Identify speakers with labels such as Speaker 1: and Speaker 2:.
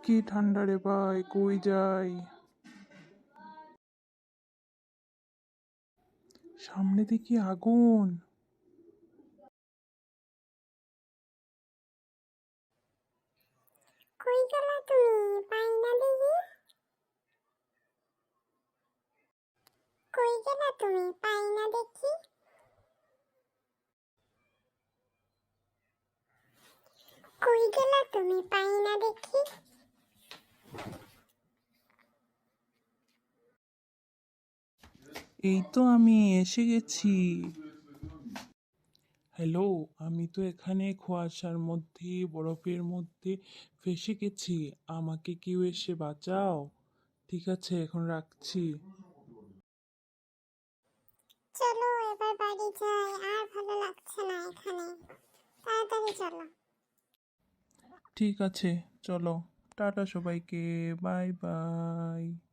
Speaker 1: কি ঠান্ডা রে ভাই, কই যাই? সামনে দেখি আগুন।
Speaker 2: কই গেলা তুমি? পাই না দেখি। কই গেলা তুমি? পাই না দেখি। কই গেলা তুমি? পাই না দেখি।
Speaker 1: এই তো আমি এসে গেছি। হ্যালো, আমি তো এখানে কুয়াশার মধ্যে, বরফের মধ্যে ফেঁসে গেছি। আমাকে কেউ এসে বাঁচাও। ঠিক আছে, এখন রাখছি।
Speaker 2: চলো এবার বাড়ি যাই, আর ভালো লাগছে না এখানে। তাড়াতাড়ি চলো।
Speaker 1: ঠিক আছে, চলো। টাটা সবাইকে, বাই বাই।